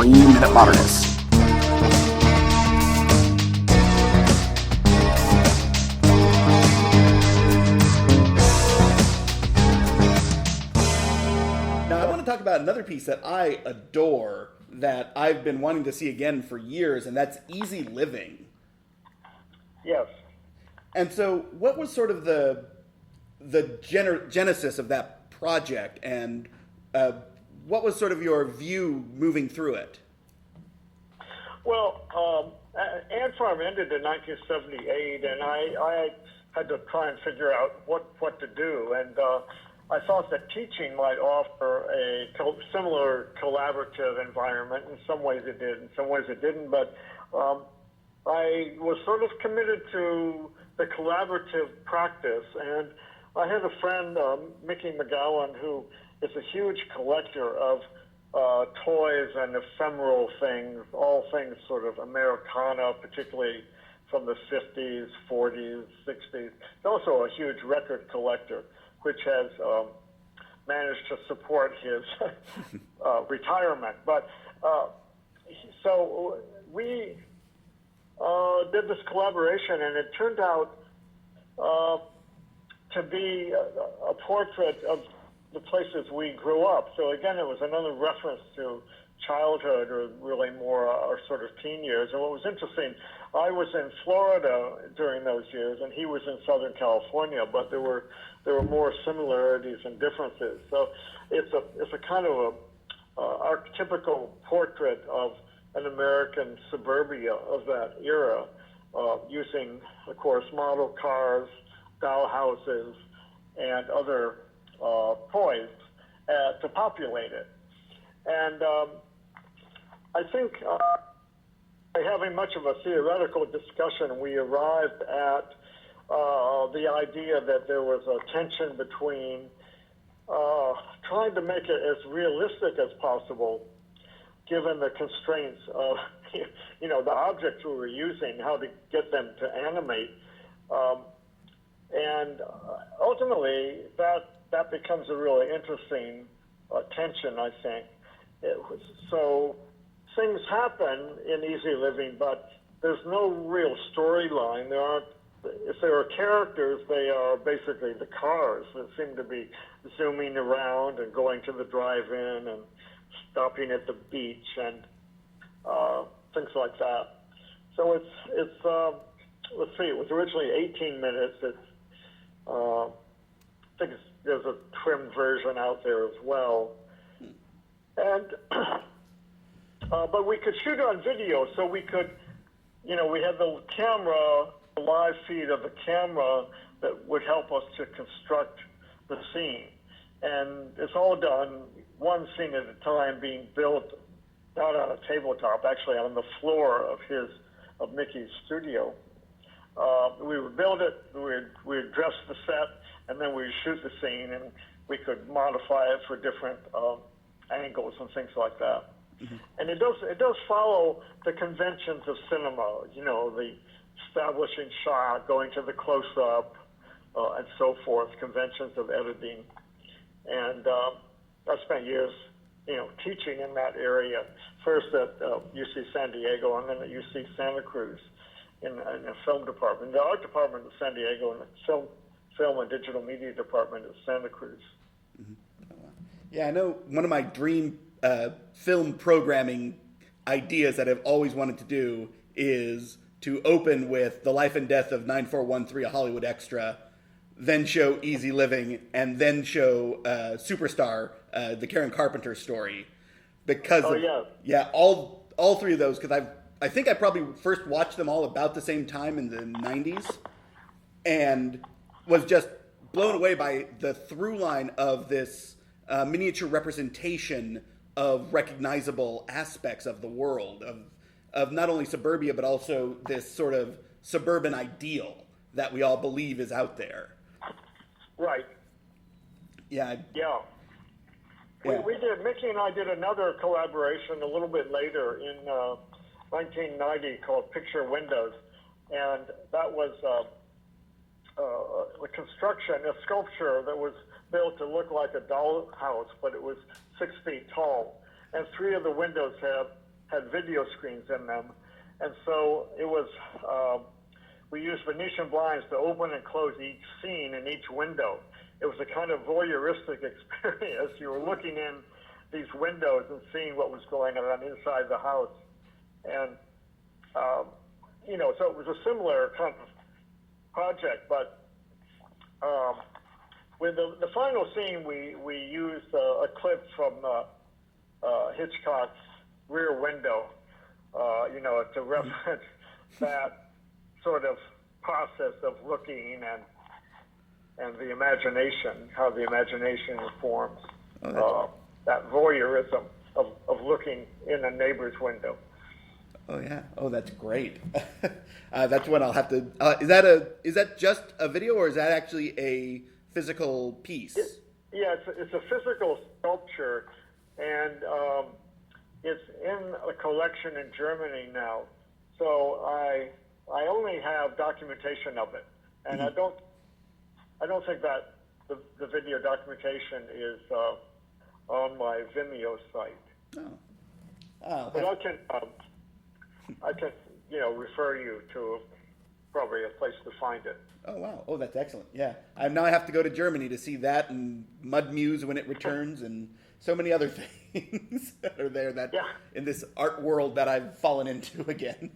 3-Minute Modernist. Now, I want to talk about another piece that I adore that I've been wanting to see again for years, and that's Easy Living. Yes. And so, what was sort of the genesis of that project, and what was sort of your view moving through it? Well, Ant Farm ended in 1978, and I had to try and figure out what to do. And I thought that teaching might offer a similar collaborative environment. In some ways it did, in some ways it didn't. But I was sort of committed to the collaborative practice. And I had a friend, Mickey McGowan, who is a huge collector of toys and ephemeral things, all things sort of Americana, particularly from the 50s, 40s, 60s. He's also a huge record collector, which has managed to support his retirement. But so we did this collaboration, and it turned out to be a portrait of the places we grew up. So again, it was another reference to childhood, or really more our sort of teen years. And what was interesting, I was in Florida during those years, and he was in Southern California, but there were more similarities and differences. So it's a kind of a archetypical portrait of an American suburbia of that era, using, of course, model cars, doll houses, and other toys to populate it. And I think by having much of a theoretical discussion, we arrived at the idea that there was a tension between trying to make it as realistic as possible, given the constraints of the objects we were using, how to get them to animate. And ultimately, that becomes a really interesting tension, I think. So things happen in Easy Living, but there's no real storyline. If there are characters, they are basically the cars that seem to be zooming around and going to the drive-in and stopping at the beach and things like that. So it's let's see, it was originally 18 minutes. I think there's a trimmed version out there as well. And but we could shoot on video, so we could, we had the camera, the live feed of the camera that would help us to construct the scene. And it's all done one scene at a time, being built not on a tabletop, actually on the floor of Mickey's studio. We would build it, we would dress the set, and then we would shoot the scene, and we could modify it for different angles and things like that. Mm-hmm. And it does follow the conventions of cinema, the establishing shot, going to the close-up, and so forth, conventions of editing. And I spent years, teaching in that area, first at UC San Diego and then at UC Santa Cruz in the film department, the art department of San Diego, and the film and digital media department of Santa Cruz. Mm-hmm. Yeah, I know one of my dream film programming ideas that I've always wanted to do is to open with The Life and Death of 9413, a Hollywood extra, then show Easy Living, and then show Superstar, the Karen Carpenter story. Because all three of those, because I think I probably first watched them all about the same time in the 90s, and was just blown away by the through line of this miniature representation of recognizable aspects of the world, of not only suburbia, but also this sort of suburban ideal that we all believe is out there. Right. Yeah. Yeah. We did, Mickey and I did another collaboration a little bit later in 1990 called Picture Windows. And that was a construction, a sculpture that was built to look like a doll house, but it was 6 feet tall. And 3 of the windows have had video screens in them, and so it was. We used Venetian blinds to open and close each scene in each window. It was a kind of voyeuristic experience. You were looking in these windows and seeing what was going on inside the house, and so it was a similar kind of project. But with the final scene, we used a clip from Hitchcock's Rear Window, to reference that sort of process of looking and the imagination, how the imagination informs that voyeurism of looking in a neighbor's window. Oh yeah. Oh, that's great. That's when I'll have to. Is that just a video, or is that actually a physical piece? It's a physical sculpture, and it's in a collection in Germany now. So I only have documentation of it, and I don't think that the video documentation is on my Vimeo site. But I can refer you to probably a place to find it. Oh wow! Oh, that's excellent. Yeah, now I have to go to Germany to see that and Mud Muse when it returns, and so many other things that are there in this art world that I've fallen into again.